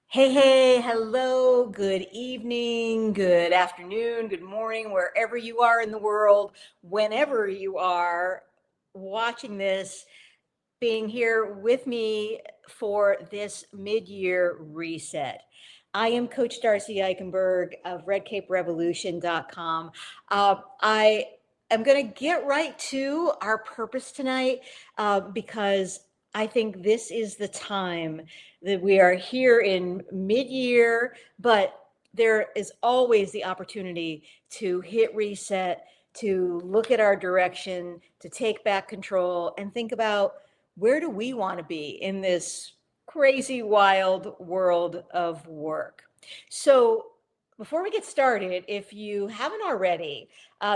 Hey, hello, good evening, good afternoon, good morning, wherever you are in the world, whenever you are watching this, being here with me for this mid-year reset. I am Coach Darcy Eikenberg of redcaperevolution.com. I am going to get right to our purpose tonight because I think this is the time that we are here in mid-year, but there is always the opportunity to hit reset, to look at our direction, to take back control and think about where do we want to be in this crazy, wild world of work. So before we get started, if you haven't already,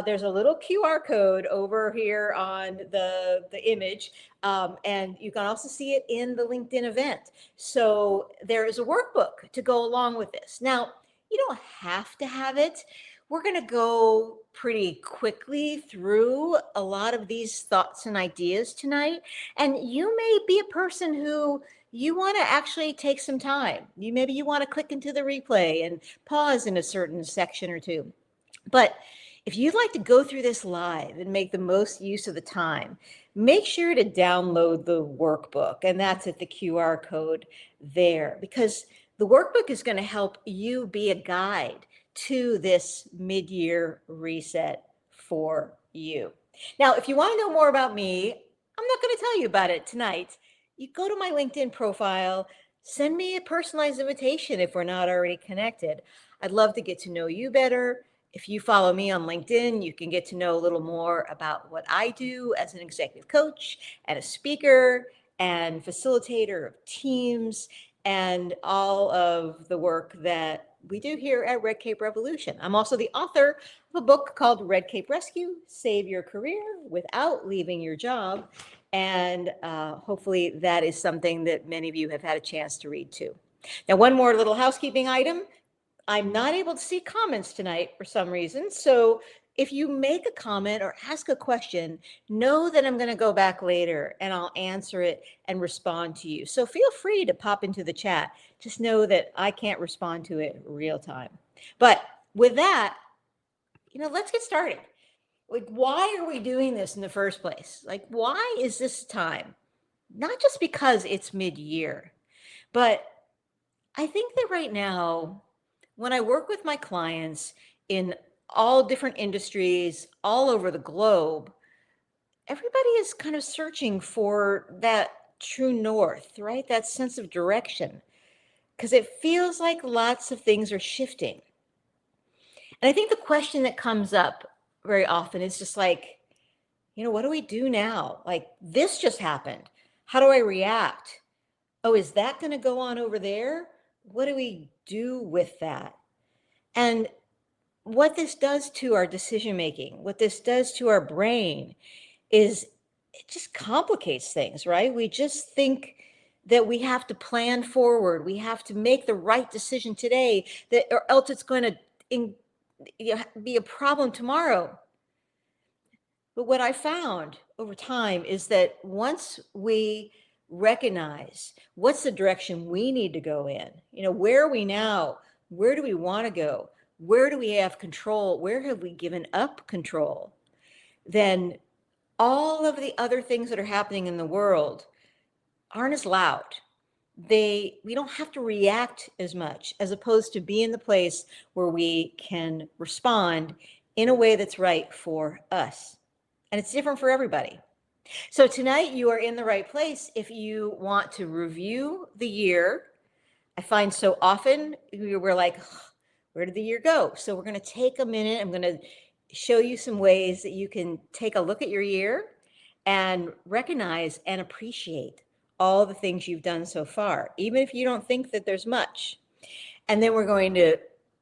there's a little QR code over here on the image, and you can also see it in the LinkedIn event. So there is a workbook to go along with this. Now, you don't have to have it. We're going to go pretty quickly through a lot of these thoughts and ideas tonight. And you may be a person who you want to actually take some time. Maybe you want to click into the replay and pause in a certain section or two. But if you'd like to go through this live and make the most use of the time, make sure to download the workbook. And that's at the QR code there, because the workbook is going to help you be a guide to this mid-year reset for you. Now, if you want to know more about me, I'm not going to tell you about it tonight. You go to my LinkedIn profile, send me a personalized invitation if we're not already connected. I'd love to get to know you better. If you follow me on LinkedIn, you can get to know a little more about what I do as an executive coach and a speaker and facilitator of teams and all of the work that we do here at Red Cape Revolution. I'm also the author of a book called Red Cape Rescue: Save Your Career Without Leaving Your Job. And hopefully that is something that many of you have had a chance to read too. Now, one more little housekeeping item. I'm not able to see comments tonight for some reason. So if you make a comment or ask a question, know that I'm going to go back later and I'll answer it and respond to you. So feel free to pop into the chat. Just know that I can't respond to it real time. But with that, let's get started. Like, why are we doing this in the first place? Like, why is this time? Not just because it's mid-year, but I think that right now, when I work with my clients in all different industries all over the globe, everybody is kind of searching for that true north, right? That sense of direction, because it feels like lots of things are shifting. And I think the question that comes up very often is just like, what do we do now? Like, this just happened. How do I react? Oh, is that going to go on over there? What do we do with that? And what this does to our decision making, what this does to our brain is it just complicates things, right? We just think that we have to plan forward. We have to make the right decision today, or else it's going to be a problem tomorrow. But what I found over time is that once we recognize what's the direction we need to go in, where are we now? Where do we want to go? Where do we have control? Where have we given up control? Then all of the other things that are happening in the world aren't as loud. We don't have to react as much, as opposed to be in the place where we can respond in a way that's right for us. And it's different for everybody. So tonight you are in the right place if you want to review the year. I find so often we're like, where did the year go? So we're going to take a minute. I'm going to show you some ways that you can take a look at your year and recognize and appreciate all the things you've done so far, even if you don't think that there's much. And then we're going to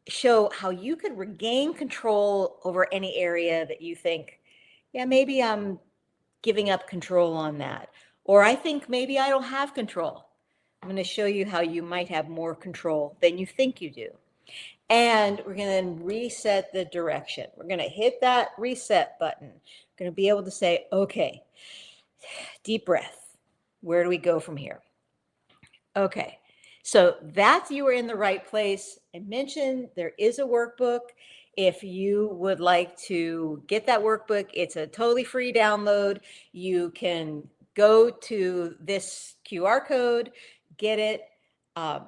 show how you could regain control over any area that you think, yeah, maybe I'm giving up control on that. Or I think maybe I don't have control. I'm going to show you how you might have more control than you think you do. And we're going to reset the direction. We're going to hit that reset button. We're going to be able to say, okay, deep breath. Where do we go from here? Okay. So that's, you are in the right place. I mentioned there is a workbook. If you would like to get that workbook, it's a totally free download. You can go to this QR code, get it, um,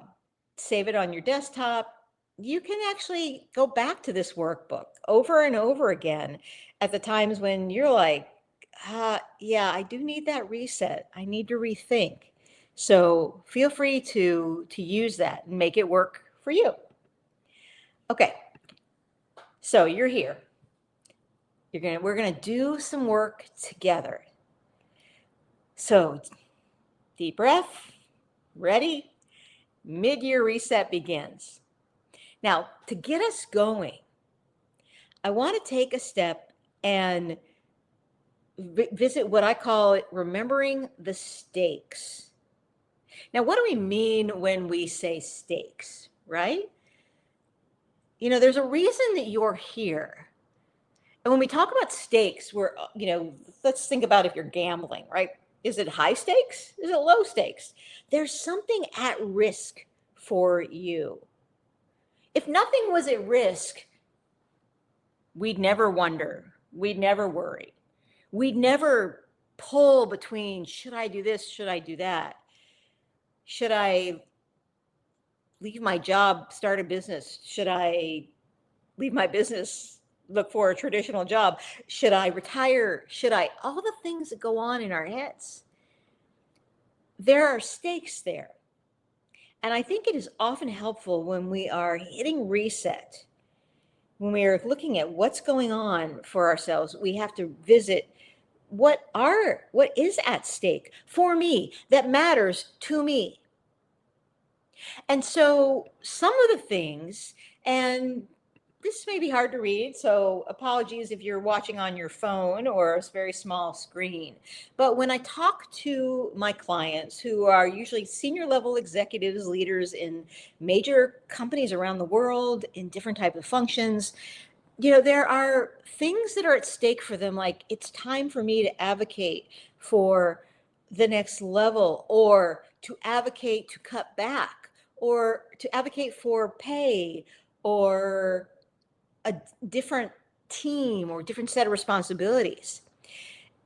save it on your desktop. You can actually go back to this workbook over and over again at the times when you're like, yeah, I do need that reset. I need to rethink. So feel free to use that and make it work for you. Okay, so you're here. We're gonna do some work together. So deep breath, ready? Mid-year reset begins. Now, to get us going, I want to take a step and visit what I call it remembering the stakes. Now, what do we mean when we say stakes, right? You know, there's a reason that you're here. And when we talk about stakes, let's think about if you're gambling, right? Is it high stakes? Is it low stakes? There's something at risk for you. If nothing was at risk, we'd never wonder. We'd never worry. We'd never pull between, should I do this? Should I do that? Should I leave my job, start a business? Should I leave my business, look for a traditional job? Should I retire? All the things that go on in our heads. There are stakes there. And I think it is often helpful when we are hitting reset, when we are looking at what's going on for ourselves, we have to visit what is at stake for me that matters to me. And so some of the things, and this may be hard to read, so apologies if you're watching on your phone or a very small screen. But when I talk to my clients who are usually senior level executives, leaders in major companies around the world in different types of functions, there are things that are at stake for them, like it's time for me to advocate for the next level, or to advocate to cut back, or to advocate for pay, or a different team or different set of responsibilities.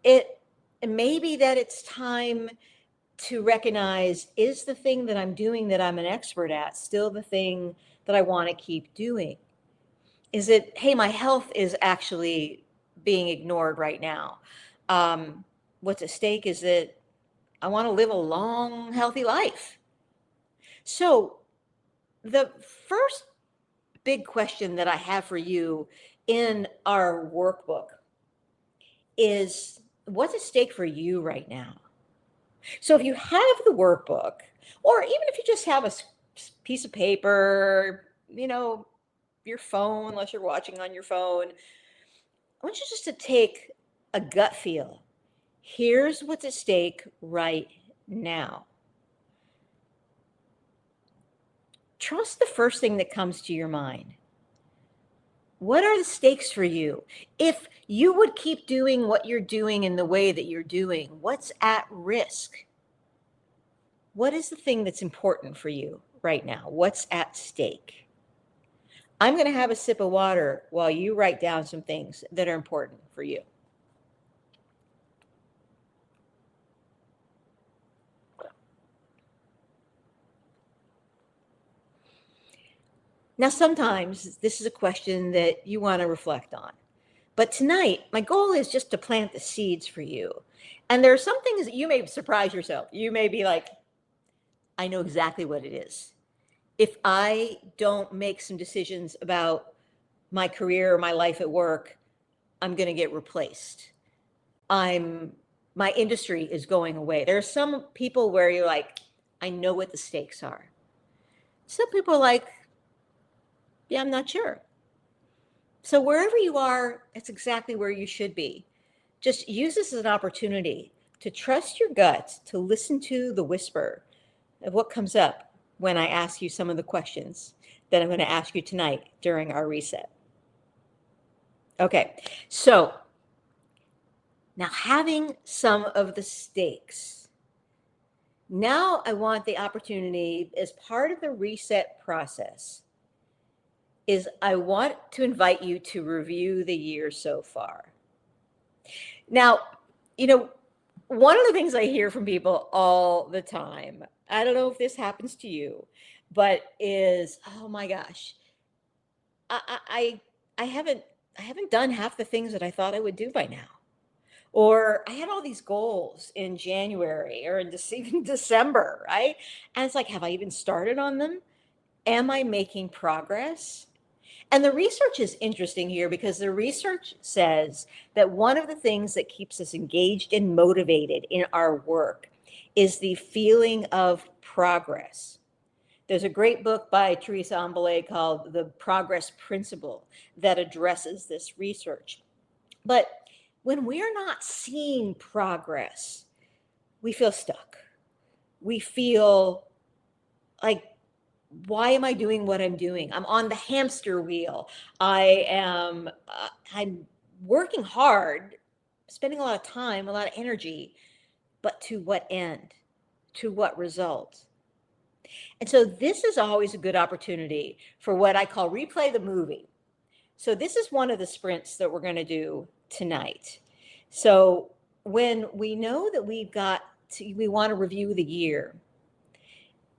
It may be that it's time to recognize, is the thing that I'm doing that I'm an expert at still the thing that I want to keep doing? Is it, hey, my health is actually being ignored right now? What's at stake is that I want to live a long, healthy life. So the first big question that I have for you in our workbook is, what's at stake for you right now? So if you have the workbook, or even if you just have a piece of paper, your phone, unless you're watching on your phone, I want you just to take a gut feel. Here's what's at stake right now. Trust the first thing that comes to your mind. What are the stakes for you? If you would keep doing what you're doing in the way that you're doing, what's at risk? What is the thing that's important for you right now? What's at stake? I'm going to have a sip of water while you write down some things that are important for you. Now, sometimes this is a question that you want to reflect on. But tonight, my goal is just to plant the seeds for you. And there are some things that you may surprise yourself. You may be like, I know exactly what it is. If I don't make some decisions about my career or my life at work, I'm going to get replaced. My industry is going away. There are some people where you're like, I know what the stakes are. Some people are like, yeah, I'm not sure. So wherever you are, it's exactly where you should be. Just use this as an opportunity to trust your gut, to listen to the whisper of what comes up when I ask you some of the questions that I'm going to ask you tonight during our reset. Okay, so now having some of the stakes, Now I want the opportunity, as part of the reset process, is I want to invite you to review the year so far. Now, you know, one of the things I hear from people all the time, I don't know if this happens to you, but is, oh my gosh, I I I I haven't done half the things that I thought I would do by now. Or I had all these goals in January or in even December, right? And it's like, have I even started on them? Am I making progress? And the research is interesting here because the research says that one of the things that keeps us engaged and motivated in our work is the feeling of progress. There's a great book by Teresa Ambele called The Progress Principle that addresses this research. But when we're not seeing progress, we feel stuck. We feel like, why am I doing what I'm doing? I'm on the hamster wheel. I'm working hard, spending a lot of time, a lot of energy, but to what end? To what result? And so this is always a good opportunity for what I call replay the movie. So this is one of the sprints that we're going to do tonight. So when we know that we want to review the year,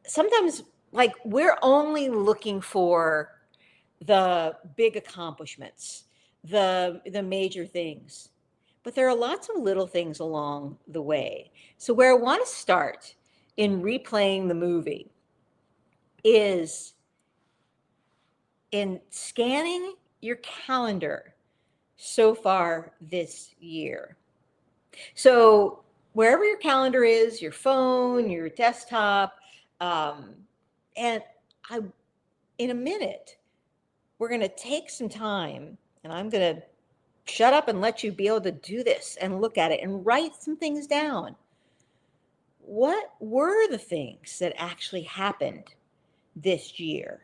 sometimes like we're only looking for the big accomplishments, the major things. But there are lots of little things along the way. So where I want to start in replaying the movie is in scanning your calendar so far this year. So wherever your calendar is, your phone, your desktop, um, and I, in a minute, we're going to take some time, and I'm going to shut up and let you be able to do this and look at it and write some things down. What were the things that actually happened this year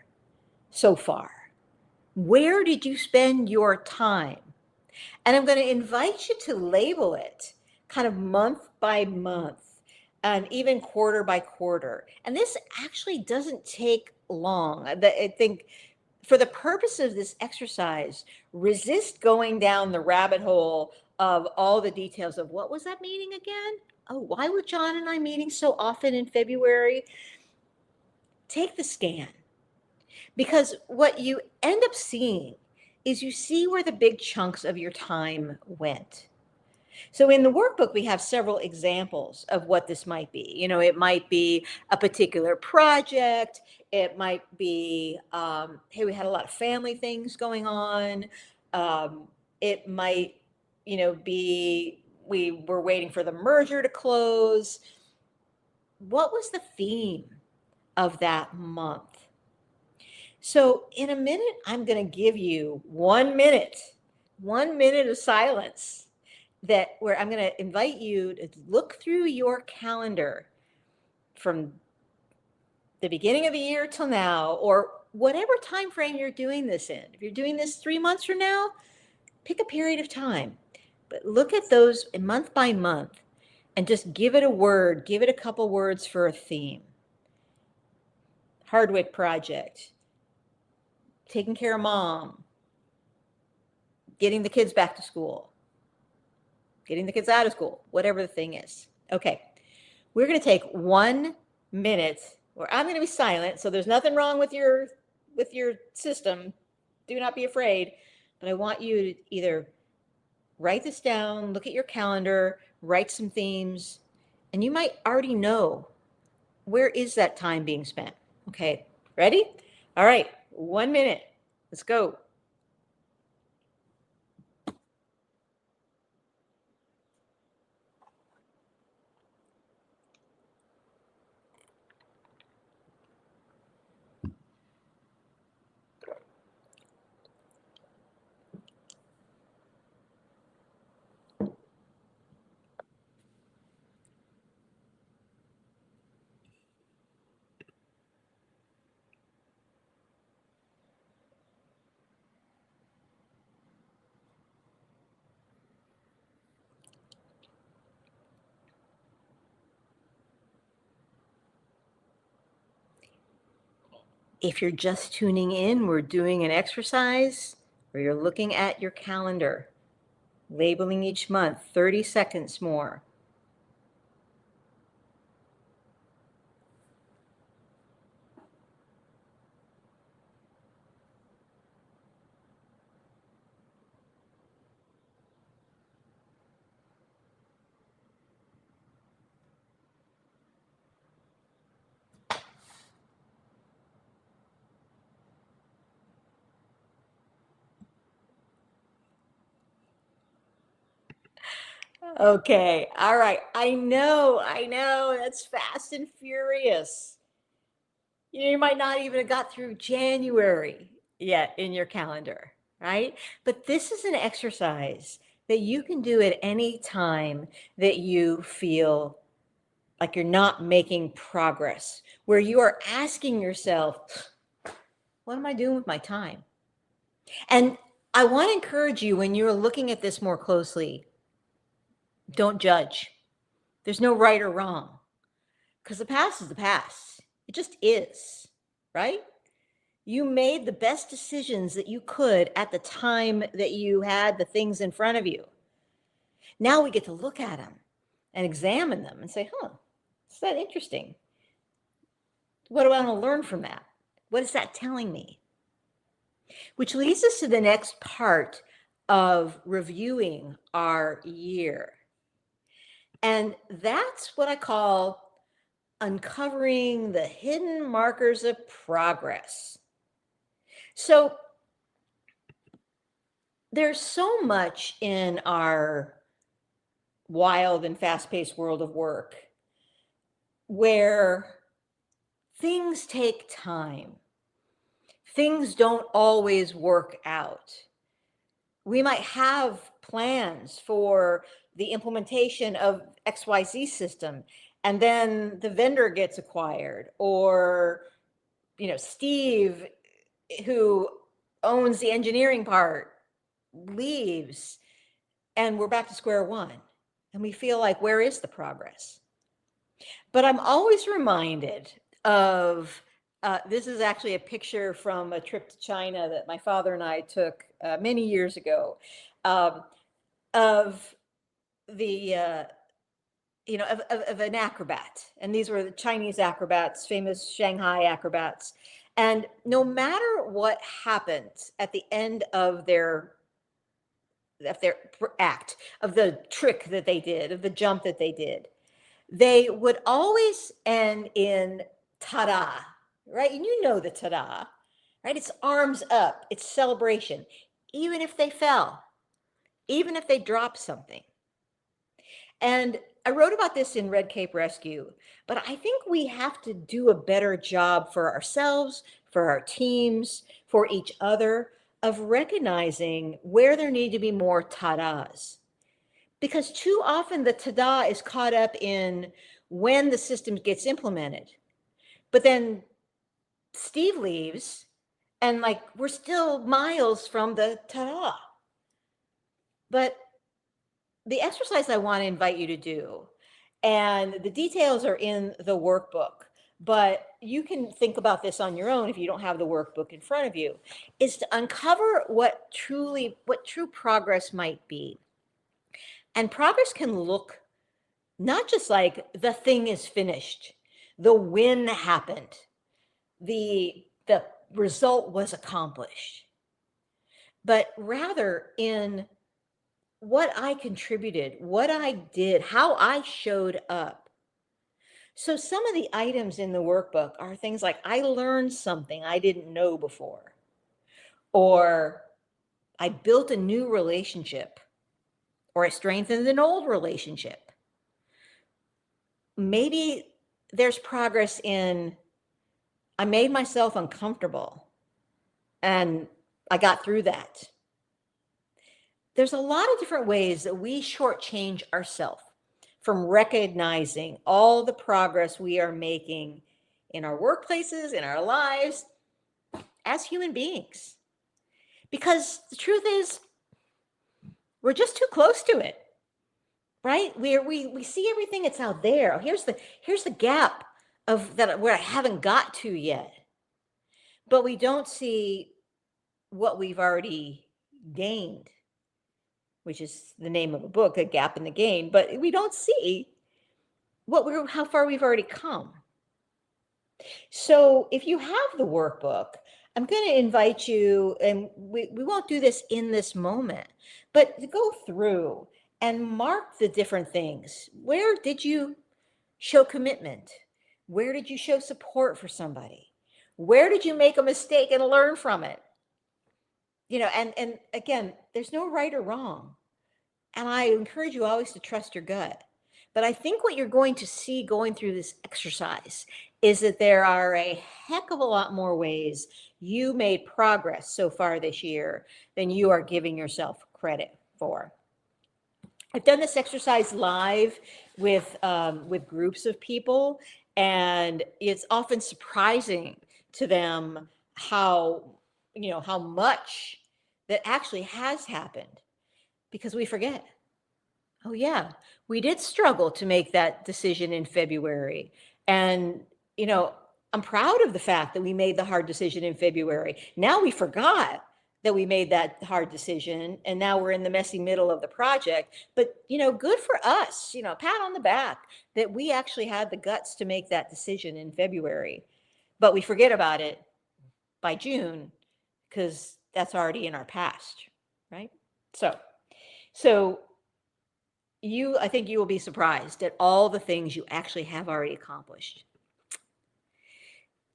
so far? Where did you spend your time? And I'm going to invite you to label it kind of month by month and even quarter by quarter. And this actually doesn't take long. I think for the purpose of this exercise, resist going down the rabbit hole of all the details of what was that meeting again? Oh, why were John and I meeting so often in February? Take the scan, because what you end up seeing is you see where the big chunks of your time went. So in the workbook, we have several examples of what this might be. It might be a particular project. It might be, hey, we had a lot of family things going on. It might, be we were waiting for the merger to close. What was the theme of that month? So in a minute, I'm going to give you 1 minute of silence where I'm going to invite you to look through your calendar from the beginning of the year till now, or whatever time frame you're doing this in. If you're doing this 3 months from now, pick a period of time. But look at those month by month and just give it a word, give it a couple words for a theme. Hardwick project, taking care of mom, getting the kids back to school, getting the kids out of school, whatever the thing is. Okay, we're going to take 1 minute where I'm going to be silent. So there's nothing wrong with your system. Do not be afraid. But I want you to either write this down, look at your calendar, write some themes, and you might already know where is that time being spent. Okay, ready? All right, 1 minute. Let's go. If you're just tuning in, we're doing an exercise where you're looking at your calendar, labeling each month, 30 seconds more. Okay, all right. I know, that's fast and furious. You might not even have got through January yet in your calendar, right? But this is an exercise that you can do at any time that you feel like you're not making progress, where you are asking yourself, what am I doing with my time? And I want to encourage you when you're looking at this more closely, don't judge. There's no right or wrong because the past is the past. It just is, right? You made the best decisions that you could at the time that you had the things in front of you. Now we get to look at them and examine them and say, is that interesting? What do I want to learn from that? What is that telling me? Which leads us to the next part of reviewing our year. And that's what I call uncovering the hidden markers of progress. So there's so much in our wild and fast-paced world of work where things take time. Things don't always work out. We might have plans for the implementation of XYZ system, and then the vendor gets acquired, or Steve, who owns the engineering part, leaves, and we're back to square one. And we feel like, where is the progress? But I'm always reminded of this is actually a picture from a trip to China that my father and I took many years ago, of the of an acrobat, and these were the Chinese acrobats, famous Shanghai acrobats, and no matter what happened at the end of their act, of the trick that they did, of the jump that they did, they would always end in ta-da, right? And you know the ta-da, right? It's arms up, it's celebration, even if they fell, even if they dropped something. And I wrote about this in Red Cape Rescue, but I think we have to do a better job for ourselves, for our teams, for each other, of recognizing where there need to be more ta-das. Because too often the ta-da is caught up in when the system gets implemented. But then Steve leaves and we're still miles from the ta-da. But the exercise I want to invite you to do, and the details are in the workbook, but you can think about this on your own if you don't have the workbook in front of you, is to uncover what true progress might be. And progress can look not just like the thing is finished, the win happened, the result was accomplished, but rather in what I contributed, what I did, how I showed up. So some of the items in the workbook are things like, I learned something I didn't know before, or I built a new relationship, or I strengthened an old relationship. Maybe there's progress in, I made myself uncomfortable and I got through that. There's a lot of different ways that we shortchange ourselves from recognizing all the progress we are making in our workplaces, in our lives, as human beings. Because the truth is, we're just too close to it, right? We see everything that's out there. Here's the gap of that where I haven't got to yet. but we don't see what we've already gained, which is the name of a book, A Gap in the Gain, but we don't see how far we've already come. So if you have the workbook, I'm going to invite you, and we won't do this in this moment, but to go through and mark the different things. Where did you show commitment? Where did you show support for somebody? Where did you make a mistake and learn from it? And again, there's no right or wrong. And I encourage you always to trust your gut. But I think what you're going to see going through this exercise is that there are a heck of a lot more ways you made progress so far this year than you are giving yourself credit for. I've done this exercise live with groups of people, and it's often surprising to them how much that actually has happened, because we forget. Oh, yeah, we did struggle to make that decision in February. And, I'm proud of the fact that we made the hard decision in February. Now we forgot that we made that hard decision, and now we're in the messy middle of the project. But, good for us, pat on the back that we actually had the guts to make that decision in February. But we forget about it by June because that's already in our past, right? So I think you will be surprised at all the things you actually have already accomplished.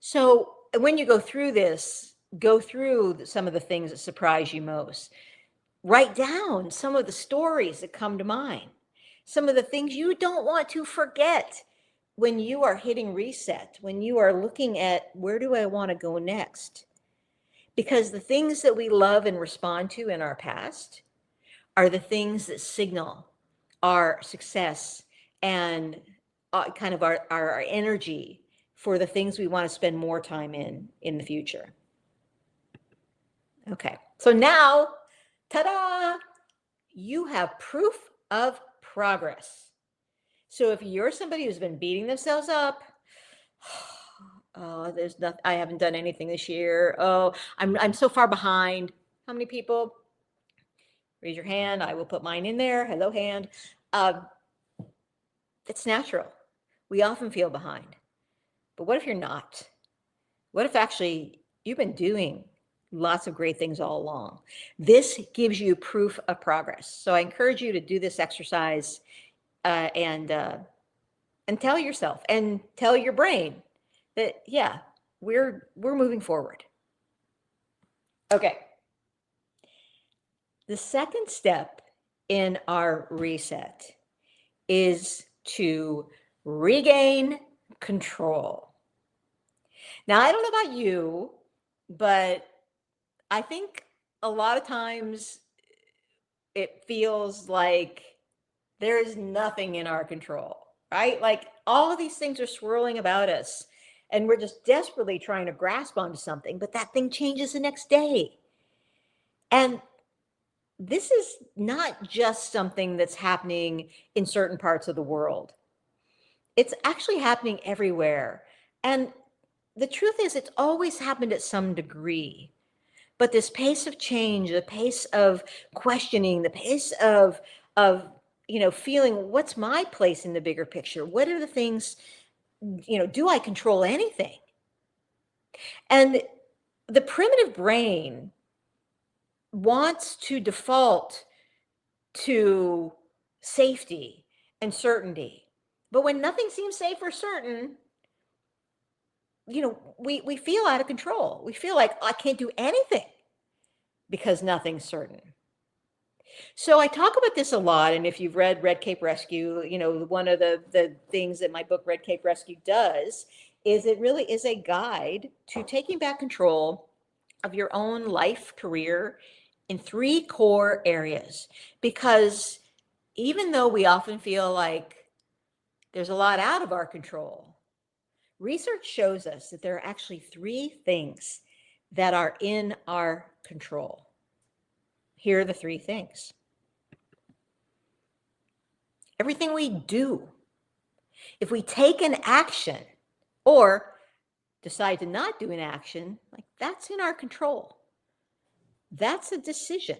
So when you go through this, go through some of the things that surprise you most. Write down some of the stories that come to mind, some of the things you don't want to forget when you are hitting reset, when you are looking at where do I want to go next? Because the things that we love and respond to in our past are the things that signal our success and kind of our energy for the things we want to spend more time in the future. Okay, so now, ta-da, you have proof of progress. So if you're somebody who's been beating themselves up, oh, there's nothing, I haven't done anything this year. Oh, I'm so far behind. How many people? Raise your hand. I will put mine in there. Hello, hand. It's natural. We often feel behind. But what if you're not? What if actually you've been doing lots of great things all along? This gives you proof of progress. So I encourage you to do this exercise and tell yourself and tell your brain that, yeah, we're moving forward. Okay. The second step in our reset is to regain control. Now, I don't know about you, but I think a lot of times it feels like there is nothing in our control, right? Like all of these things are swirling about us, and we're just desperately trying to grasp onto something, but that thing changes the next day. And this is not just something that's happening in certain parts of the world. It's actually happening everywhere. And the truth is, it's always happened at some degree. But this pace of change, the pace of questioning, the pace of feeling, what's my place in the bigger picture? What are the things, do I control anything? And the primitive brain wants to default to safety and certainty. But when nothing seems safe or certain, we feel out of control. We feel like I can't do anything because nothing's certain. So I talk about this a lot. And if you've read Red Cape Rescue, one of the things that my book, Red Cape Rescue, does is it really is a guide to taking back control of your own life, career in 3 core areas. Because even though we often feel like there's a lot out of our control, research shows us that there are actually 3 things that are in our control. Here are the 3 things. Everything we do, if we take an action, or decide to not do an action, like that's in our control. That's a decision.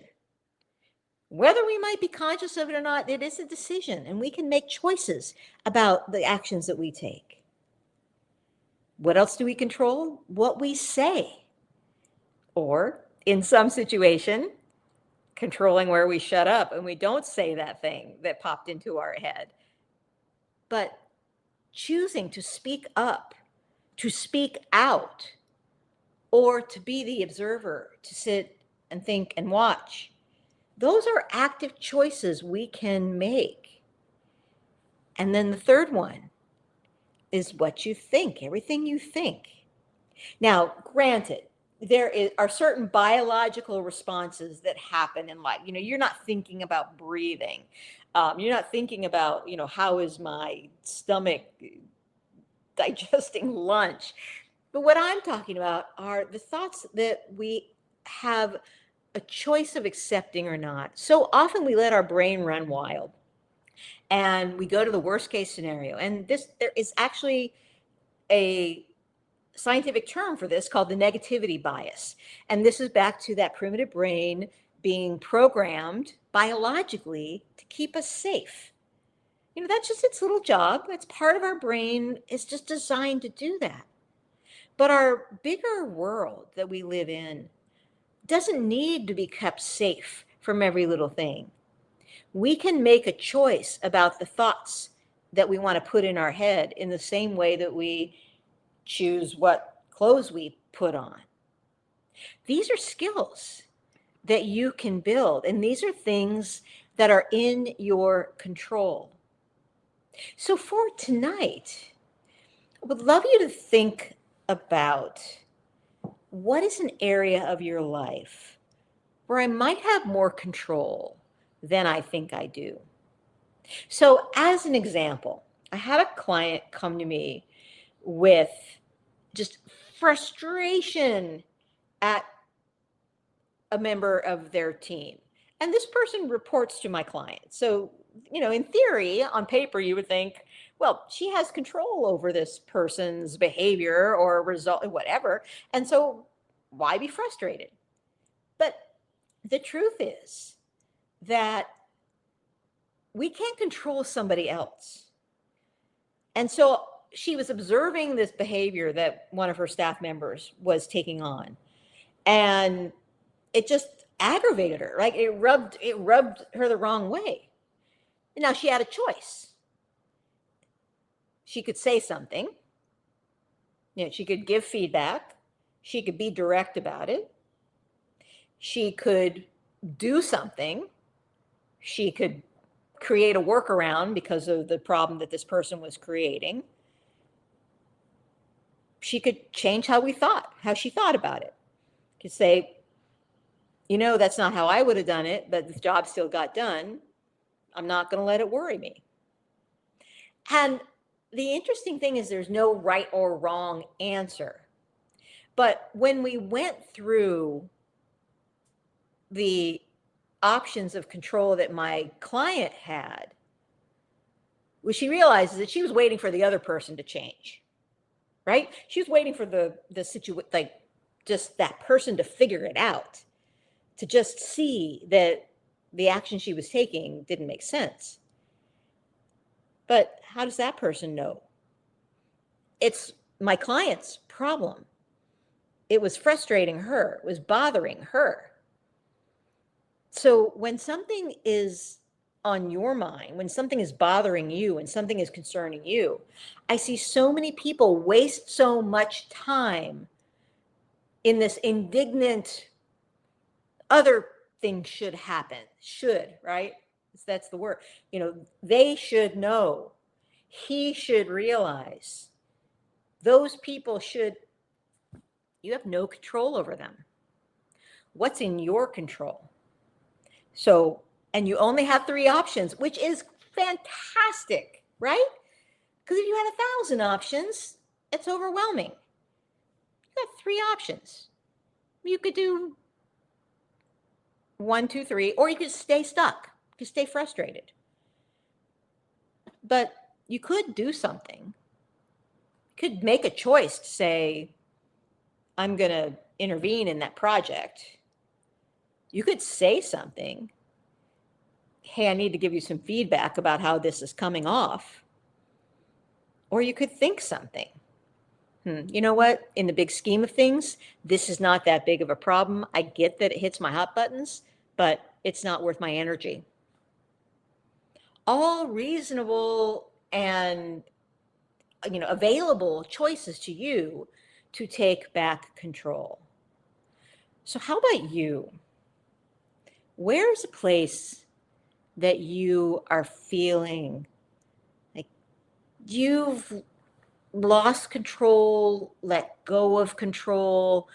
Whether we might be conscious of it or not, it is a decision, and we can make choices about the actions that we take. What else do we control? What we say. Or, in some situation, controlling where we shut up and we don't say that thing that popped into our head. But choosing to speak up, to speak out, or to be the observer, to sit and think and watch. Those are active choices we can make. And then the third one is what you think, everything you think. Now, granted, are certain biological responses that happen in life. You're not thinking about breathing. You're not thinking about, how is my stomach digesting lunch? But what I'm talking about are the thoughts that we have a choice of accepting or not. So often we let our brain run wild and we go to the worst case scenario. And there is actually a scientific term for this called the negativity bias. And this is back to that primitive brain being programmed biologically to keep us safe. That's just its little job. It's part of our brain. It's just designed to do that. But our bigger world that we live in doesn't need to be kept safe from every little thing. We can make a choice about the thoughts that we want to put in our head in the same way that we choose what clothes we put on. These are skills that you can build, and these are things that are in your control. So for tonight, I would love you to think about what is an area of your life where I might have more control than I think I do. So as an example, I had a client come to me with just frustration at a member of their team. And this person reports to my client. So, in theory, on paper, you would think, well, she has control over this person's behavior or result, whatever. And so why be frustrated? But the truth is that we can't control somebody else. And so she was observing this behavior that one of her staff members was taking on. And it just aggravated her, right? It rubbed her the wrong way. And now she had a choice. She could say something. She could give feedback. She could be direct about it. She could do something. She could create a workaround because of the problem that this person was creating. She could change how she thought about it. Could say, that's not how I would have done it, but the job still got done. I'm not going to let it worry me. And the interesting thing is there's no right or wrong answer. But when we went through the options of control that my client had, what she realized is that she was waiting for the other person to change, right? She was waiting for the situation, like just that person to figure it out, to just see that the action she was taking didn't make sense. But how does that person know? It's my client's problem. It was frustrating her. It was bothering her. So when something is on your mind, when something is bothering you, when something is concerning you, I see so many people waste so much time in this indignant, other things should happen. Should, right? That's the word. They should know. He should realize. Those people should. You have no control over them. What's in your control? So, and you only have 3 options, which is fantastic, right? Because if you had 1,000 options, it's overwhelming. You got 3 options. You could do 1, 2, 3, or you could stay stuck. You could stay frustrated. But you could do something. You could make a choice to say, I'm going to intervene in that project. You could say something. Hey, I need to give you some feedback about how this is coming off. Or you could think something. You know what? In the big scheme of things, this is not that big of a problem. I get that it hits my hot buttons, but it's not worth my energy. All reasonable and available choices to you to take back control. So how about you? Where's a place that you are feeling like you've lost control, let go of control,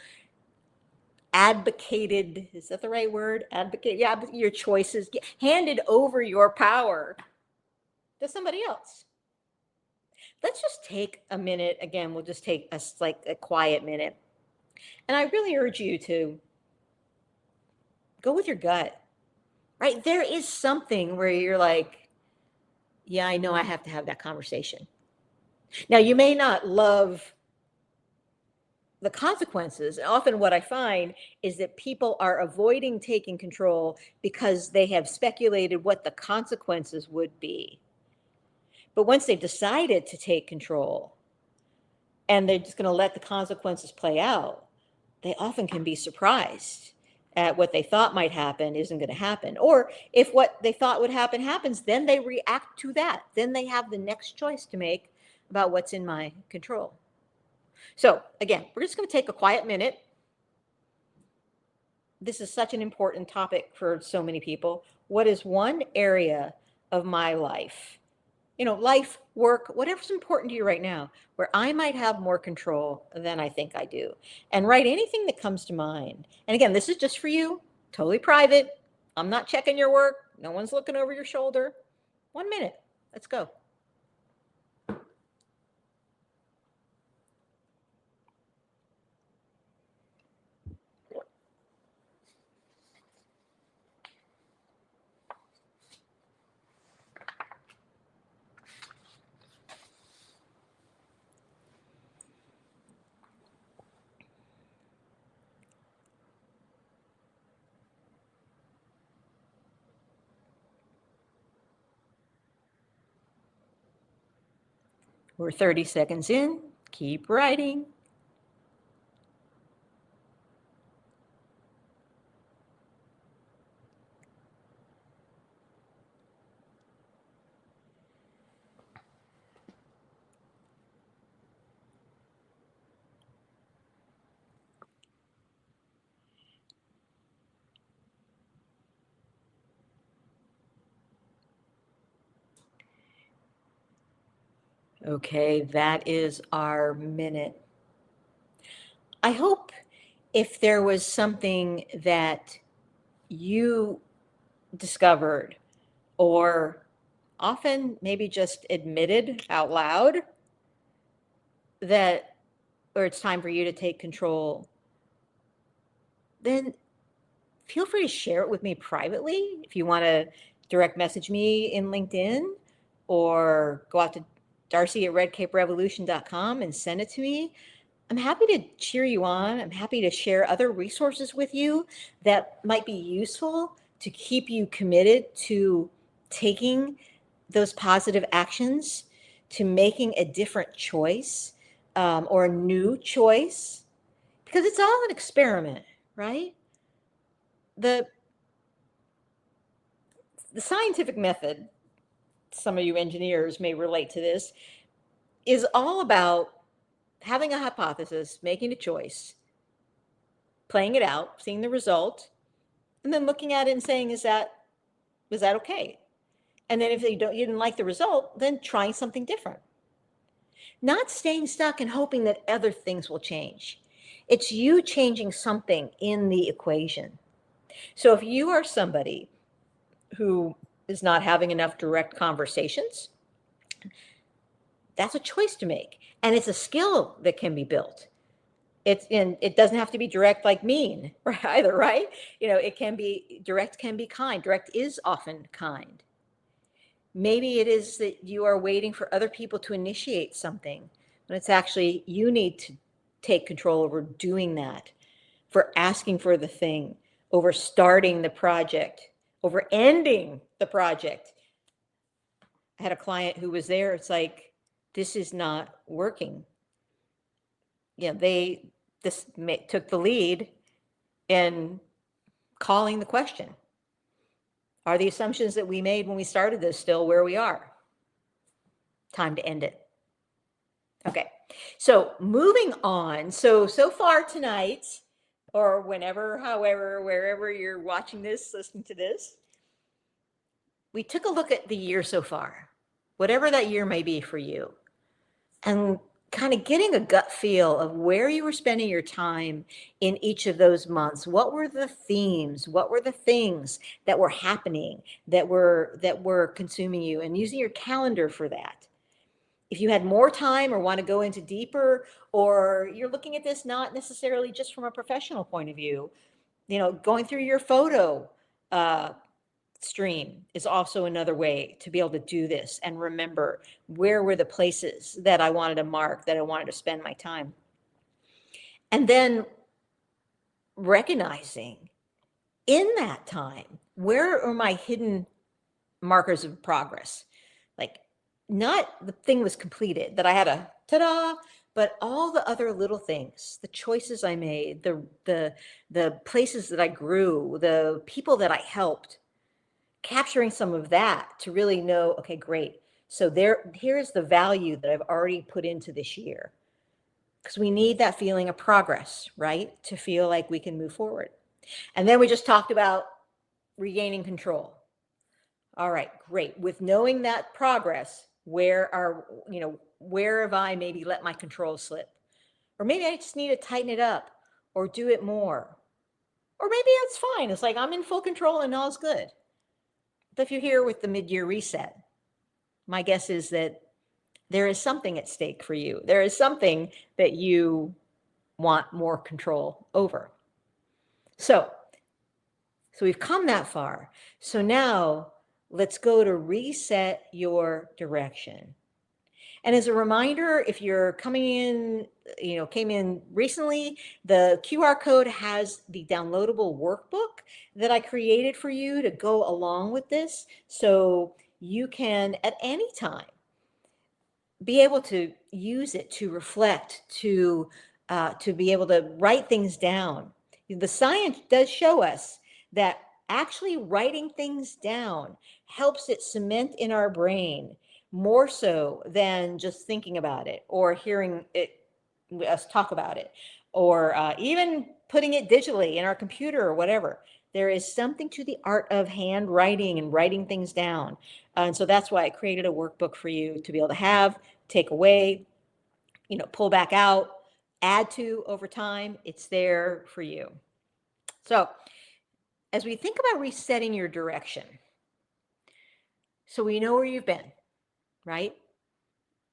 advocated, is that the right word? Advocate, yeah, your choices, handed over your power to somebody else. Let's just take a minute. Again, we'll just take a quiet minute. And I really urge you to go with your gut, right? There is something where you're like, yeah, I know I have to have that conversation. Now, you may not love the consequences. Often what I find is that people are avoiding taking control because they have speculated what the consequences would be. But once they've decided to take control and they're just going to let the consequences play out, they often can be surprised at what they thought might happen isn't going to happen. Or if what they thought would happen happens, then they react to that. Then they have the next choice to make about what's in my control. So again, we're just going to take a quiet minute. This is such an important topic for so many people. What is one area of my life, life, work, whatever's important to you right now, where I might have more control than I think I do? And write anything that comes to mind. And again, this is just for you, totally private. I'm not checking your work. No one's looking over your shoulder. 1 minute. Let's go. We're 30 seconds in. Keep writing. Okay, that is our minute. I hope if there was something that you discovered or often maybe just admitted out loud that, or it's time for you to take control, then feel free to share it with me privately. If you want to direct message me in LinkedIn or go out to darcy@redcaperevolution.com and send it to me. I'm happy to cheer you on. I'm happy to share other resources with you that might be useful to keep you committed to taking those positive actions, to making a different choice or a new choice, because it's all an experiment, right? The scientific method, some of you engineers may relate to this, is all about having a hypothesis, making a choice, playing it out, seeing the result, and then looking at it and saying, is that okay? And then if you didn't like the result, then trying something different. Not staying stuck and hoping that other things will change. It's you changing something in the equation. So if you are somebody who is not having enough direct conversations, that's a choice to make. And it's a skill that can be built. It doesn't have to be direct like mean either, right? It can be direct, can be kind. Direct is often kind. Maybe it is that you are waiting for other people to initiate something. when it's actually you need to take control over doing that, for asking for the thing, over starting the project, over ending the project. I had a client who was there. It's like, this is not working. They took the lead in calling the question. Are the assumptions that we made when we started this still where we are? Time to end it. Okay, so moving on. So far tonight, or whenever, however, wherever you're watching this, listening to this, we took a look at the year so far, whatever that year may be for you, and kind of getting a gut feel of where you were spending your time in each of those months. What were the themes? What were the things that were happening that were consuming you, and using your calendar for that. If you had more time or want to go into deeper, or you're looking at this not necessarily just from a professional point of view, going through your photo stream is also another way to be able to do this and remember where were the places that I wanted to mark, that I wanted to spend my time. And then recognizing in that time, where are my hidden markers of progress? Like, not the thing was completed, that I had a ta-da, but all the other little things, the choices I made, the places that I grew, the people that I helped, capturing some of that to really know, okay, great. So here's the value that I've already put into this year. Because we need that feeling of progress, right? To feel like we can move forward. And then we just talked about regaining control. All right, great. With knowing that progress, where have I maybe let my control slip? Or maybe I just need to tighten it up or do it more. Or maybe it's fine. It's like I'm in full control and all's good. But if you're here with the mid-year reset, my guess is that there is something at stake for you. There is something that you want more control over. So we've come that far. So now let's go to reset your direction. And as a reminder, if you're coming in, came in recently, the QR code has the downloadable workbook that I created for you to go along with this. So you can, at any time, be able to use it to reflect, to be able to write things down. The science does show us that actually writing things down helps it cement in our brain more so than just thinking about it or hearing us talk about it, or even putting it digitally in our computer or whatever. There is something to the art of handwriting and writing things down. And so that's why I created a workbook for you to be able to have, take away, pull back out, add to over time. It's there for you. So as we think about resetting your direction, so we know where you've been, right?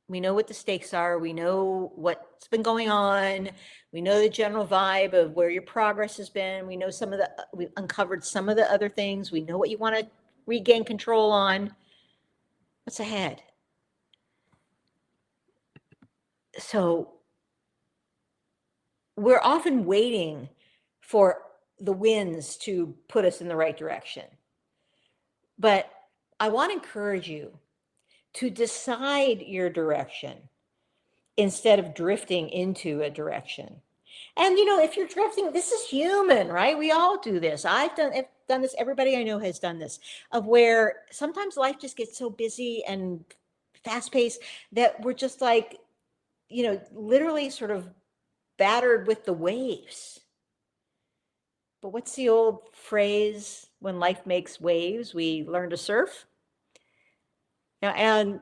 We know what the stakes are. We know what's been going on. We know the general vibe of where your progress has been. We know we've uncovered some of the other things. We know what you want to regain control on. What's ahead? So we're often waiting for the winds to put us in the right direction. But I want to encourage you to decide your direction instead of drifting into a direction. And if you're drifting, this is human, right? We all do this. I've done this. Everybody I know has done this, of where sometimes life just gets so busy and fast paced that we're just like, literally sort of battered with the waves. But what's the old phrase? When life makes waves, we learn to surf. And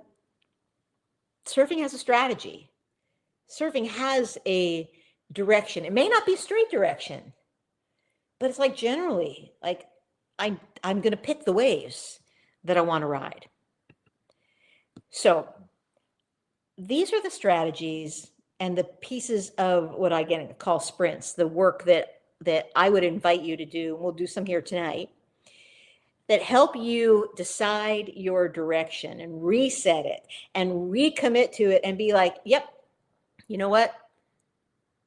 surfing has a strategy. Surfing has a direction. It may not be straight direction, but it's like generally, like I'm going to pick the waves that I want to ride. So these are the strategies and the pieces of what I call sprints, the work that I would invite you to do. We'll do some here tonight that help you decide your direction and reset it and recommit to it and be like, yep, you know what?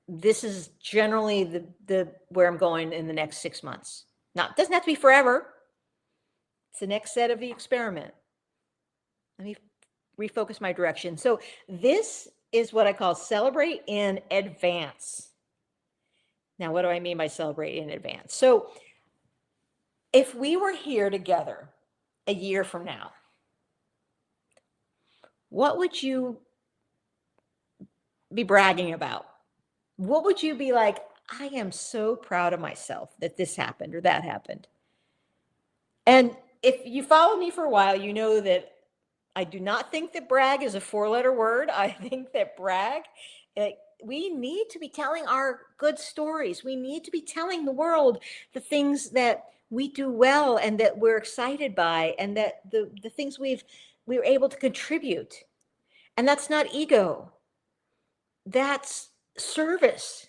This is generally the where I'm going in the next 6 months. Not, doesn't have to be forever. It's the next set of the experiment. Let me refocus my direction. So this is what I call celebrate in advance. Now, what do I mean by celebrate in advance? So if we were here together a year from now, what would you be bragging about? What would you be like, I am so proud of myself that this happened or that happened? And if you follow me for a while, you know that I do not think that brag is a 4-letter word. I think that brag, we need to be telling our good stories. We need to be telling the world the things that we do well and that we're excited by, and that the things we were able to contribute. And that's not ego. That's service.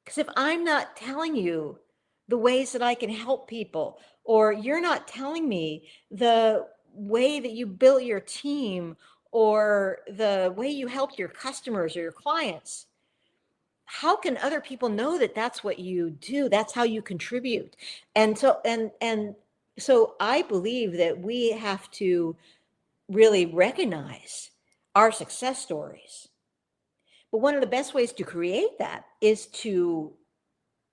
Because if I'm not telling you the ways that I can help people, or you're not telling me the way that you built your team, or the way you helped your customers or your clients, how can other people know that that's what you do? That's how you contribute. And so I believe that we have to really recognize our success stories. But one of the best ways to create that is to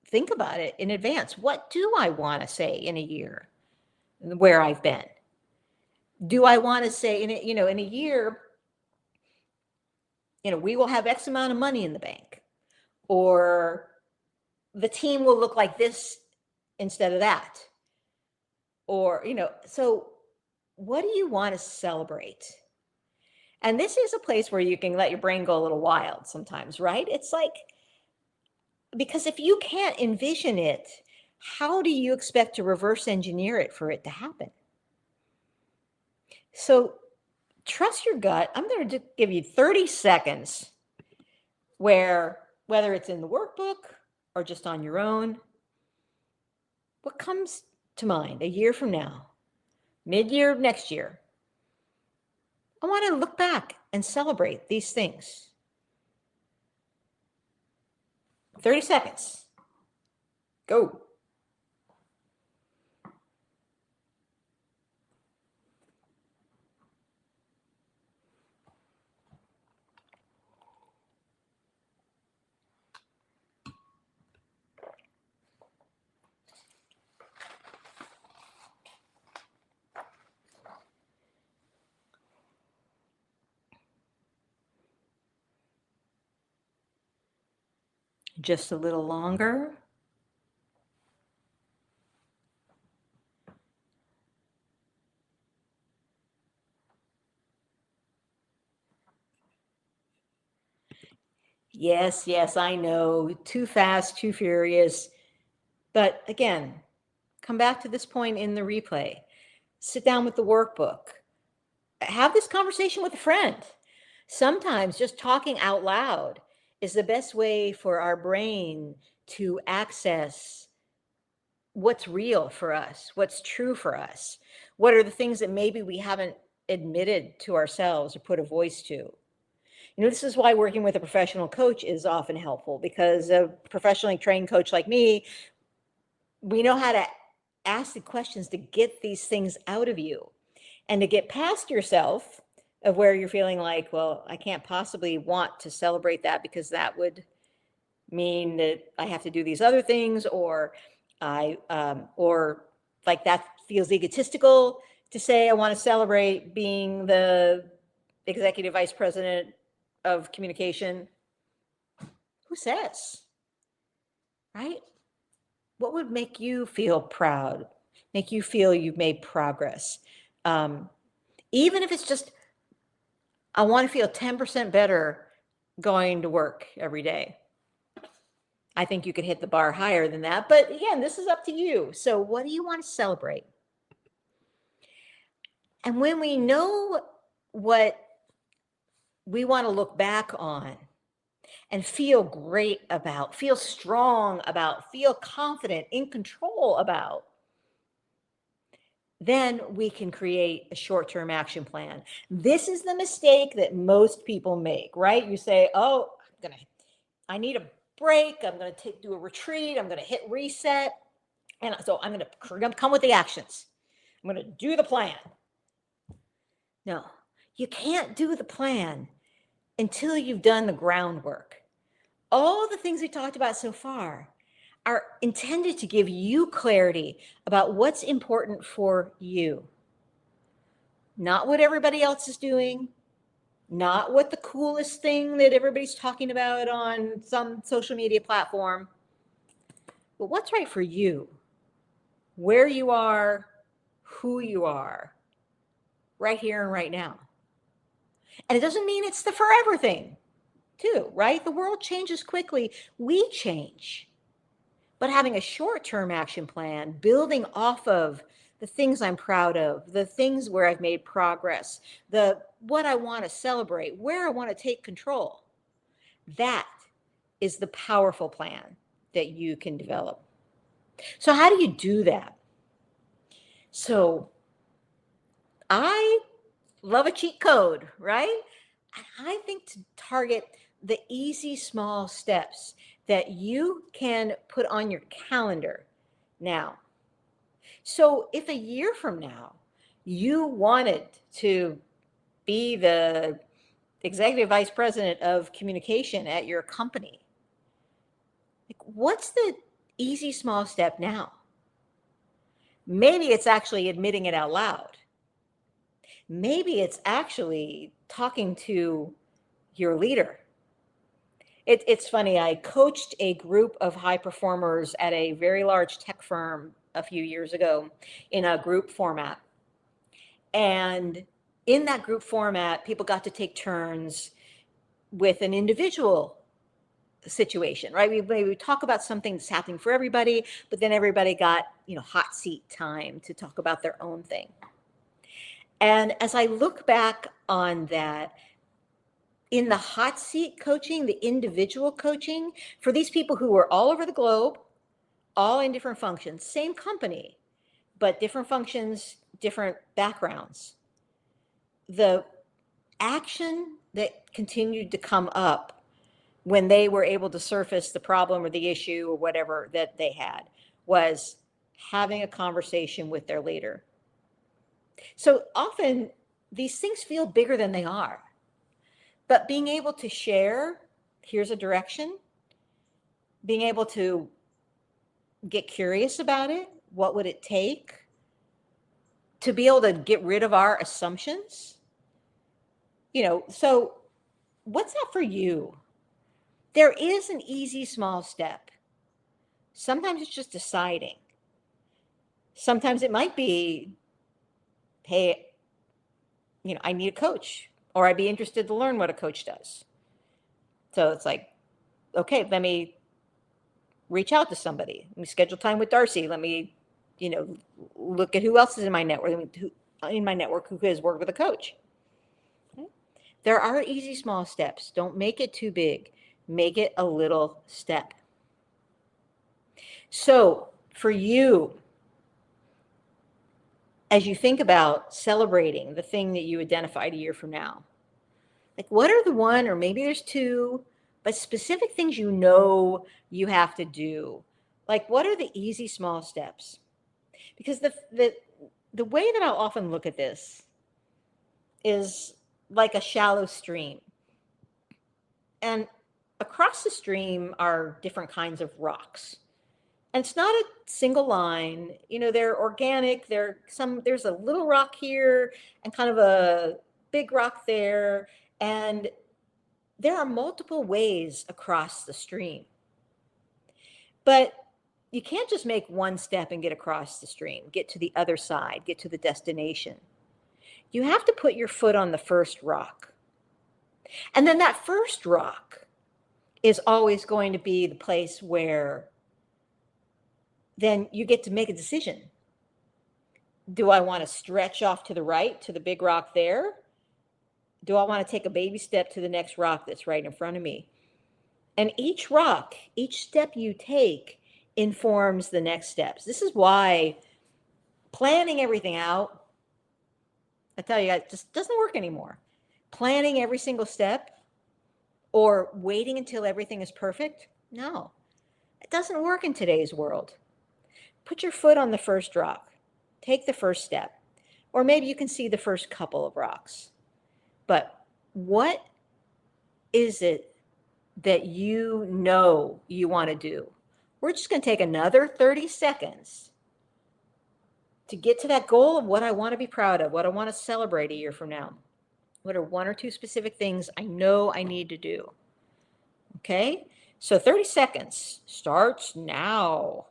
think about it in advance. What do I want to say in a year where I've been? Do I want to say in a year, we will have X amount of money in the bank, or the team will look like this instead of that, or, so what do you want to celebrate? And this is a place where you can let your brain go a little wild sometimes, right? It's like, because if you can't envision it, how do you expect to reverse engineer it for it to happen? So trust your gut. I'm going to give you 30 seconds where, whether it's in the workbook or just on your own, what comes to mind a year from now, mid-year next year? I want to look back and celebrate these things. 30 seconds. Go. Just a little longer. Yes, I know. Too fast, too furious. But again, come back to this point in the replay. Sit down with the workbook. Have this conversation with a friend. Sometimes just talking out loud is the best way for our brain to access what's real for us, what's true for us, what are the things that maybe we haven't admitted to ourselves or put a voice to. This is why working with a professional coach is often helpful, because a professionally trained coach like me, we know how to ask the questions to get these things out of you and to get past yourself of where you're feeling like, well, I can't possibly want to celebrate that because that would mean that I have to do these other things, or or like that feels egotistical to say I want to celebrate being the executive vice president of communication. Who says? Right? What would make you feel proud, make you feel you've made progress? Even if it's just, I want to feel 10% better going to work every day. I think you could hit the bar higher than that. But again, this is up to you. So what do you want to celebrate? And when we know what we want to look back on and feel great about, feel strong about, feel confident, in control about, then we can create a short-term action plan. This is the mistake that most people make, right? You say, oh, I need a break. I'm going to do a retreat. I'm going to hit reset. And so I'm going to come with the actions. I'm going to do the plan. No, you can't do the plan until you've done the groundwork. All the things we talked about so far are intended to give you clarity about what's important for you. Not what everybody else is doing, not what the coolest thing that everybody's talking about on some social media platform, but what's right for you, where you are, who you are, right here and right now. And it doesn't mean it's the forever thing, too, right? The world changes quickly. We change. But having a short-term action plan, building off of the things I'm proud of, the things where I've made progress, what I want to celebrate, where I want to take control, that is the powerful plan that you can develop. So how do you do that? So I love a cheat code, right? I think to target the easy small steps that you can put on your calendar now. So if a year from now you wanted to be the executive vice president of communication at your company, what's the easy small step now? Maybe it's actually admitting it out loud. Maybe it's actually talking to your leader. It's funny, I coached a group of high performers at a very large tech firm a few years ago in a group format. And in that group format, people got to take turns with an individual situation, right? We talk about something that's happening for everybody, but then everybody got, hot seat time to talk about their own thing. And as I look back on that, in the hot seat coaching, the individual coaching, for these people who were all over the globe, all in different functions, same company, but different functions, different backgrounds, the action that continued to come up when they were able to surface the problem or the issue or whatever that they had was having a conversation with their leader. So often these things feel bigger than they are. But being able to share, here's a direction, being able to get curious about it, what would it take to be able to get rid of our assumptions? So what's that for you? There is an easy small step. Sometimes it's just deciding. Sometimes it might be, hey, I need a coach, or I'd be interested to learn what a coach does. So it's like, okay, let me reach out to somebody. Let me schedule time with Darcy. Let me, look at who else is in my network, who has worked with a coach. Okay. There are easy small steps. Don't make it too big. Make it a little step. So for you, as you think about celebrating the thing that you identified a year from now, like what are the one, or maybe there's two, but specific things you have to do? Like what are the easy small steps? Because the way that I'll often look at this is like a shallow stream. And across the stream are different kinds of rocks. And it's not a single line, they're organic. There's a little rock here and kind of a big rock there. And there are multiple ways across the stream. But you can't just make one step and get across the stream, get to the other side, get to the destination. You have to put your foot on the first rock. And then that first rock is always going to be the place where then you get to make a decision. Do I want to stretch off to the right to the big rock there? Do I want to take a baby step to the next rock that's right in front of me? And each rock, each step you take informs the next steps. This is why planning everything out, I tell you, it just doesn't work anymore. Planning every single step or waiting until everything is perfect. No, it doesn't work in today's world. Put your foot on the first rock. Take the first step. Or maybe you can see the first couple of rocks. But what is it that you know you want to do? We're just going to take another 30 seconds to get to that goal of what I want to be proud of, what I want to celebrate a year from now. What are one or two specific things I know I need to do? Okay, so 30 seconds starts now.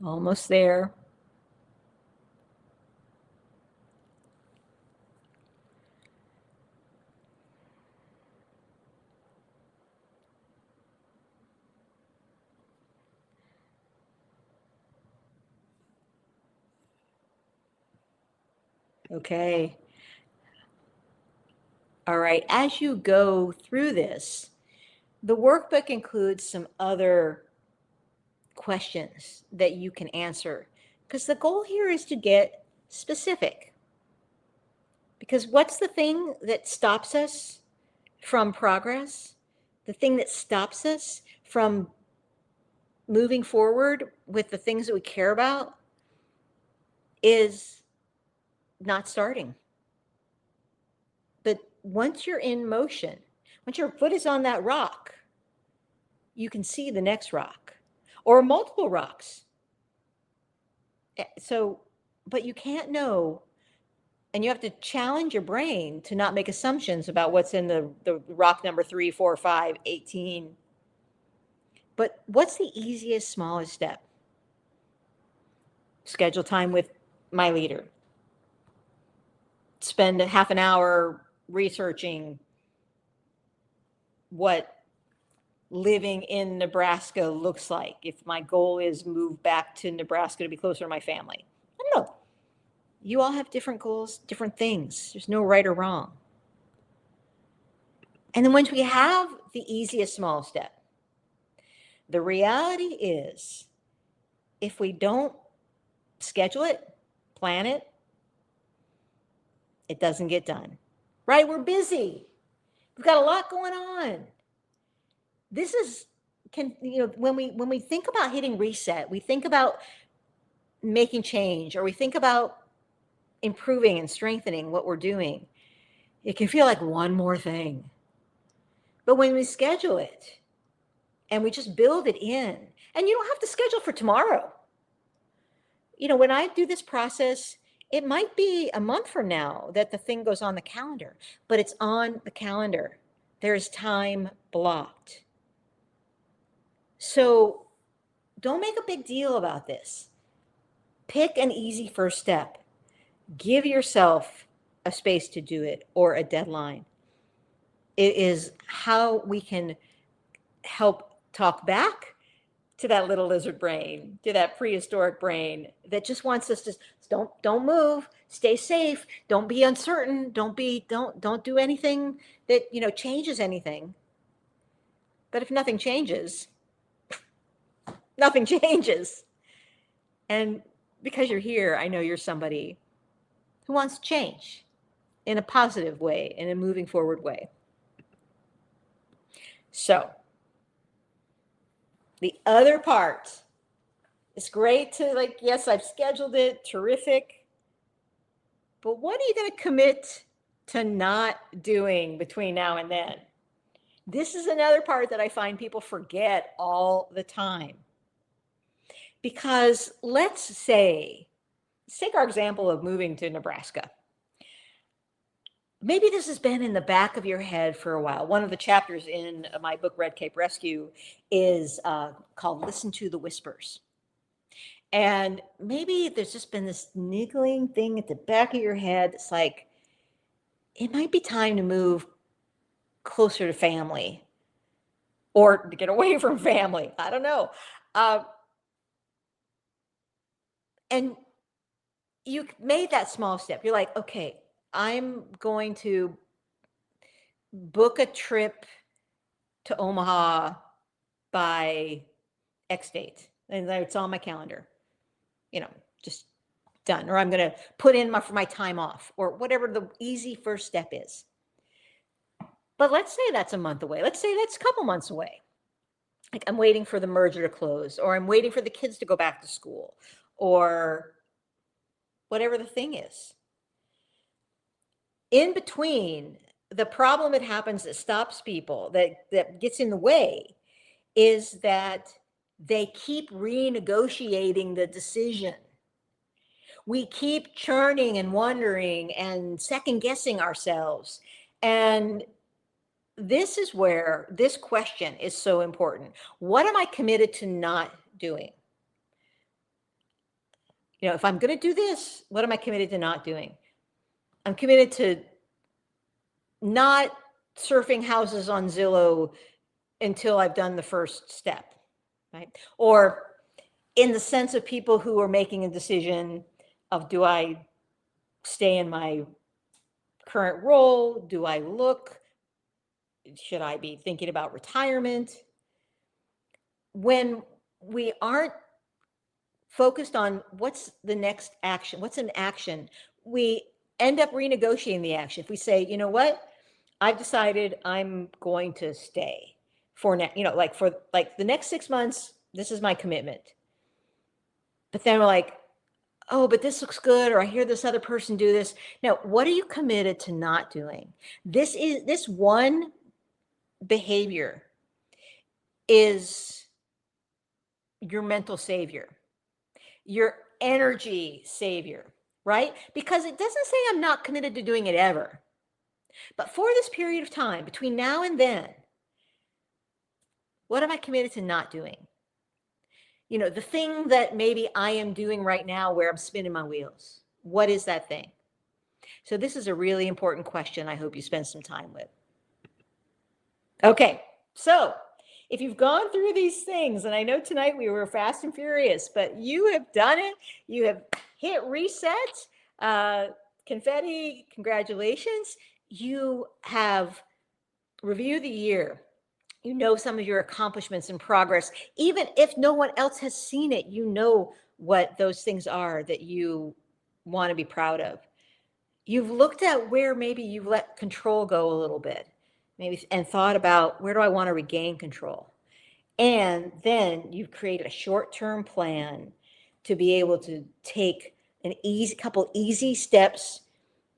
Almost there. Okay. All right. As you go through this, the workbook includes some other questions that you can answer because the goal here is to get specific. Because what's the thing that stops us from progress? The thing that stops us from moving forward with the things that we care about is not starting. But once you're in motion, once your foot is on that rock, you can see the next rock or multiple rocks. So, but you can't know, and you have to challenge your brain to not make assumptions about what's in the rock number 3, 4, 5, 18. But what's the easiest, smallest step? Schedule time with my leader. Spend a half an hour researching what living in Nebraska looks like. If my goal is move back to Nebraska to be closer to my family. I don't know. You all have different goals, different things. There's no right or wrong. And then once we have the easiest small step, the reality is if we don't schedule it, plan it, it doesn't get done. Right? We're busy. We've got a lot going on. This is when we think about hitting reset, we think about making change, or we think about improving and strengthening what we're doing. It can feel like one more thing. But when we schedule it and we just build it in, and you don't have to schedule for tomorrow. When I do this process, it might be a month from now that the thing goes on the calendar, but it's on the calendar. There's time blocked. So don't make a big deal about this. Pick an easy first step. Give yourself a space to do it or a deadline. It is how we can help talk back to that little lizard brain, to that prehistoric brain that just wants us to don't move, stay safe, don't be uncertain, don't do anything that changes anything. But if nothing changes, nothing changes. And because you're here, I know you're somebody who wants to change in a positive way, in a moving forward way. So the other part, it's great to yes, I've scheduled it, terrific. But what are you going to commit to not doing between now and then? This is another part that I find people forget all the time. Because let's take our example of moving to Nebraska. Maybe this has been in the back of your head for a while. One of the chapters in my book, Red Cape Rescue, is called Listen to the Whispers. And maybe there's just been this niggling thing at the back of your head. It's like, it might be time to move closer to family or to get away from family. I don't know. And you made that small step. You're like, okay, I'm going to book a trip to Omaha by X date. And it's on my calendar, just done. Or I'm going to put in for my time off, or whatever the easy first step is. But let's say that's a month away. Let's say that's a couple months away. Like, I'm waiting for the merger to close, or I'm waiting for the kids to go back to school, or whatever the thing is. In between, the problem that happens that stops people, that gets in the way, is that they keep renegotiating the decision. We keep churning and wondering and second guessing ourselves. And this is where this question is so important. What am I committed to not doing? If I'm going to do this, what am I committed to not doing? I'm committed to not surfing houses on Zillow until I've done the first step, right? Or in the sense of people who are making a decision of, do I stay in my current role? Do I look? Should I be thinking about retirement? When we aren't focused on what's the next action, what's an action, we end up renegotiating the action. If we say, you know what, I've decided I'm going to stay for now, for the next 6 months, this is my commitment. But then we're like, oh, but this looks good, or I hear this other person do this. Now, what are you committed to not doing? This one behavior is your mental savior, your energy savior, right? Because it doesn't say I'm not committed to doing it ever. But for this period of time, between now and then, what am I committed to not doing? The thing that maybe I am doing right now where I'm spinning my wheels. What is that thing? So this is a really important question I hope you spend some time with. Okay, so if you've gone through these things, and I know tonight we were fast and furious, but you have done it. You have hit reset. Confetti, congratulations. You have reviewed the year. You know some of your accomplishments and progress. Even if no one else has seen it, you know what those things are that you want to be proud of. You've looked at where maybe you've let control go a little bit, maybe, and thought about, where do I want to regain control? And then you've created a short-term plan to be able to take couple easy steps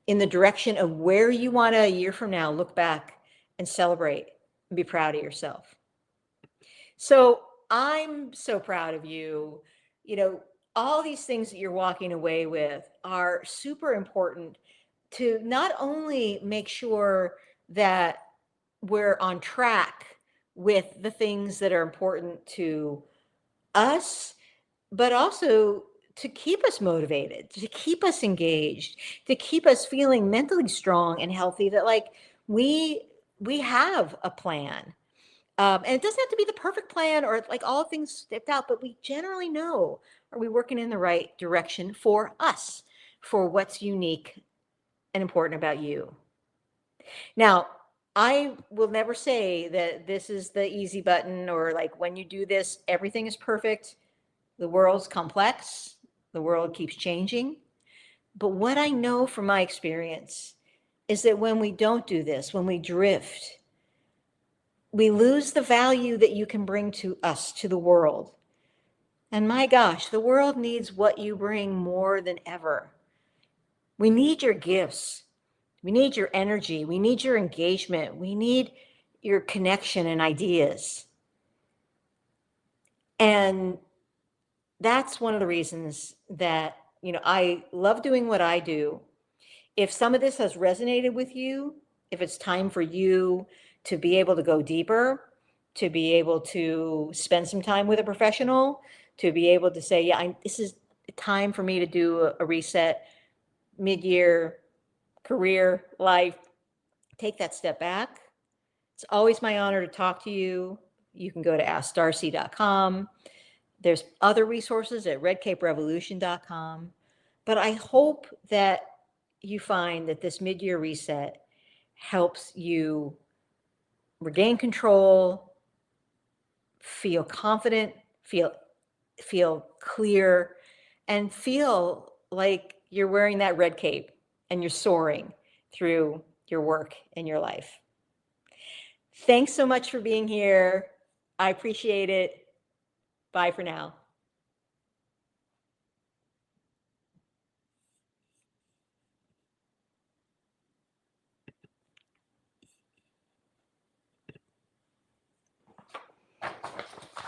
in the direction of where you want to, a year from now, look back and celebrate and be proud of yourself. So I'm so proud of you. All these things that you're walking away with are super important to not only make sure that we're on track with the things that are important to us, but also to keep us motivated, to keep us engaged, to keep us feeling mentally strong and healthy, that we have a plan. And it doesn't have to be the perfect plan or all things stepped out, but we generally know, are we working in the right direction for us, for what's unique and important about you? Now, I will never say that this is the easy button, or when you do this, everything is perfect. The world's complex. The world keeps changing. But what I know from my experience is that when we don't do this, when we drift, we lose the value that you can bring to us, to the world. And my gosh, the world needs what you bring more than ever. We need your gifts. We need your energy. We need your engagement. We need your connection and ideas. And that's one of the reasons that, I love doing what I do. If some of this has resonated with you, if it's time for you to be able to go deeper, to be able to spend some time with a professional, to be able to say, yeah, this is time for me to do a reset, mid-year, career, life, take that step back. It's always my honor to talk to you. You can go to askdarcy.com. There's other resources at redcaperevolution.com. But I hope that you find that this mid-year reset helps you regain control, feel confident, feel clear, and feel like you're wearing that red cape and you're soaring through your work and your life. Thanks so much for being here. I appreciate it. Bye for now.